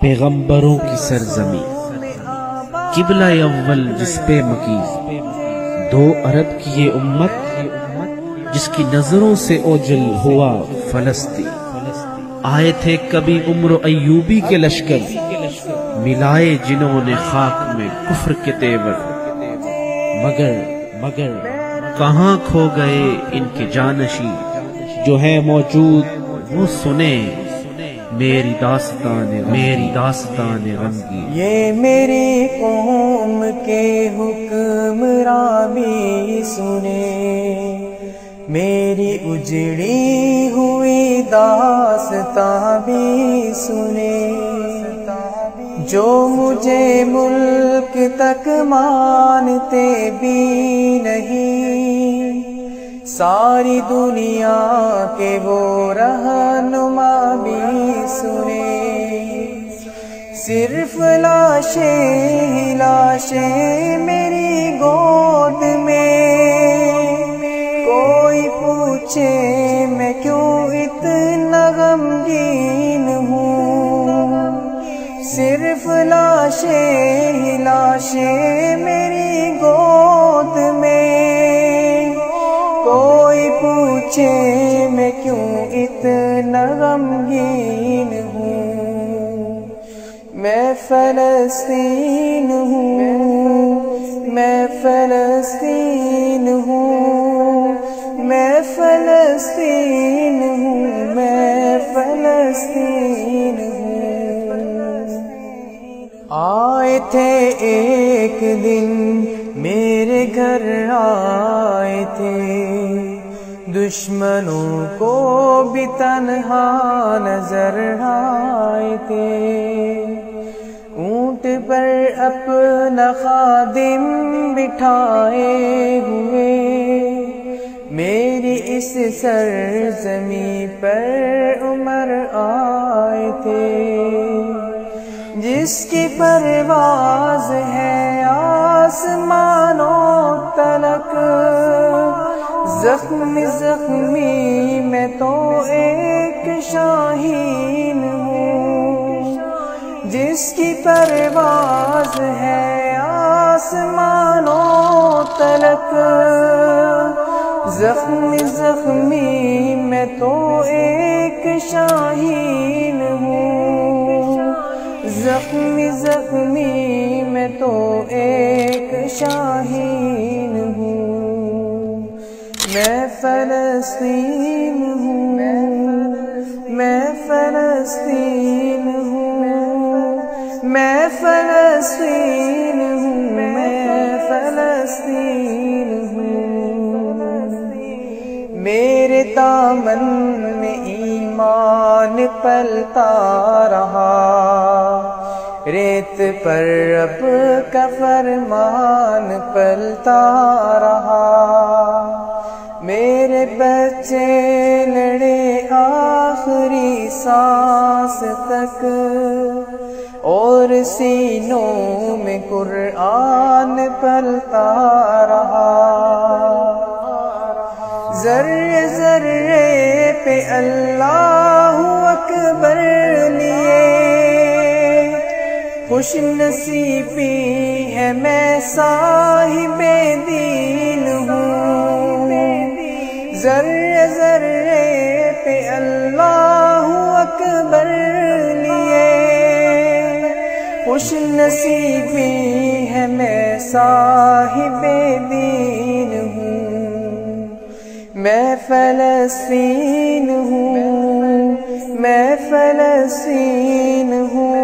پیغمبروں کی سرزمین، قبلہ اول جس پہ مکیز، 2 ارب کی یہ امت جس کی نظروں سے اوجل ہوا فلسطین۔ آئے تھے کبھی عمر ایوبی کے لشکر، ملائے جنہوں نے خاک میں کفر کے تیور، مگر کہاں کھو گئے ان کے جانشین، جو ہے موجود وہ سنے میری داستان غمگین۔ یہ میری قوم کے حکمراں بھی سنے، میری اجڑی ہوئی داستاں بھی سنے، جو مجھے ملک تک مانتے بھی نہیں، ساری دنیا کے وہ رہنما بھی سنے۔ صرف لاشیں میری گود میں، کوئی پوچھے میں کیوں اتنا غمگین ہوں، صرف لاشیں میری گود میں، کوئی پوچھے میں کیوں اتنا غمگین ہوں۔ میں فلسطین ہوں، میں فلسطین ہوں، میں فلسطین ہوں، میں فلسطین ہوں۔ آئے تھے ایک دن میرے گھر، آئے تھے دشمنوں کو بھی تنہا نظر آئے تھے، اونٹ پر اپنا خادم بٹھائے ہوئے، میری اس سرزمین پر عمر آئے تھے، جس کی پرواز ہے آسمانوں تلک، زخمی میں تو ایک شاہین ہوں، جس کی پرواز ہے آسمانوں تلک، زخمی میں تو ایک شاہین ہوں، زخمی میں تو ایک شاہین ہوں۔ میں فلسطین ہوں، میں فلسطین ہوں، میں فلسطین ہوں، میں فلسطین ہوں۔ میرے دامن میں ایمان پلتا رہا، ریت پر رب کا فرمان پلتا رہا، میرے بچے لڑے آخری سانس تک، اور سینوں میں قرآن پلتا رہا، ذرے ذرے پہ اللہ اکبر لیے، خوش نصیبی ہے میں صاحب دین ہوں، ذرے ذرے پہ اللہ اکبر لیے، خوش نصیبی ہے میں صاحب دین ہوں۔ میں فلسطین ہوں، میں فلسطین ہوں،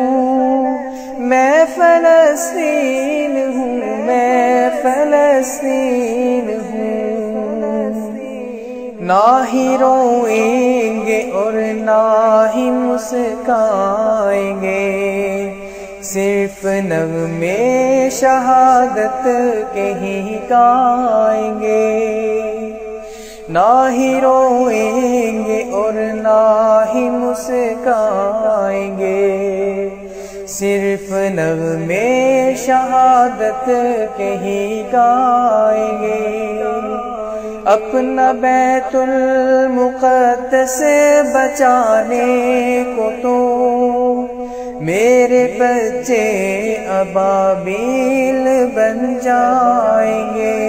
میں فلسطین ہوں، میں فلسطین ہوں۔ نہ ہی روئیں گے اور نہ ہی مسکائیں گے، صرف نغمے شہادت کے ہی گائیں گے، نہ ہی روئیں گے اور نہ ہی مسکائیں گے، صرف نغمے شہادت کے ہی گائیں گے۔ اپنا بیت المقدس بچانے کو تو میرے بچے ابابیل بن جائیں گے،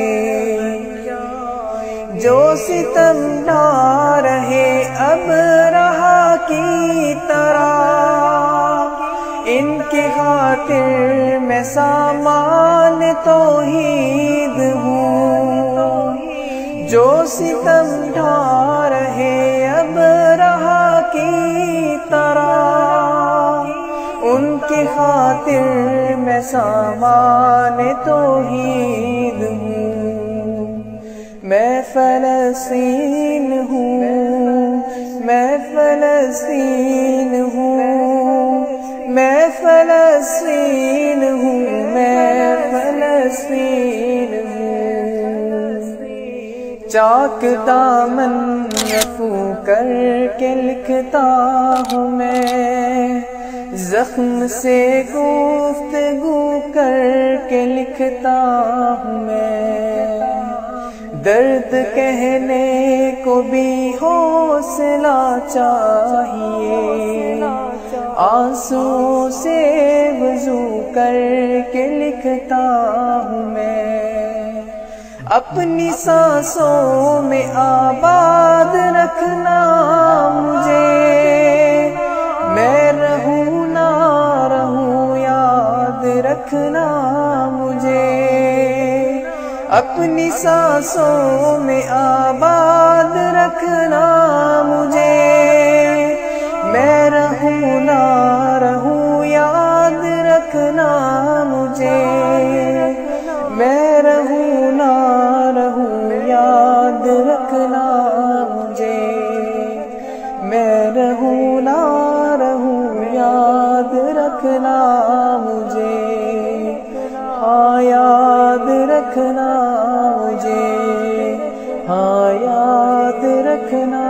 جو ستم ڈھا رہے اب رہا کی طرح، ان کی خاطر میں سامان توحید ہوں، جو ستم ڈھا رہے اب رہا کی طرح، ان کی خاطر میں سامان توحید ہوں۔ میں فلسطین ہوں، میں فلسطین ہوں، میں فلسطین ہوں، میں فلسطین ہوں۔ چاک دامن رفو کر کے لکھتا ہوں میں، زخم سے گفتگو کر کے لکھتا ہوں میں، درد کہنے کو بھی حوصلہ چاہیے، آنسو سے وضو کر کے لکھتا ہوں میں، اپنی سانسوں میں آباد رکھنا مجھے، میں رہوں نہ رہوں یاد رکھنا مجھے، اپنی سانسوں میں آباد رکھنا مجھے، میں رہوں نہ رہوں یاد رکھنا مجھے، میں رہوں نہ رہوں یاد رکھنا مجھے، میں رہوں نہ رہوں یاد رکھنا مجھے، ہاں یاد رکھنا مجھے، ہاں یاد رکھنا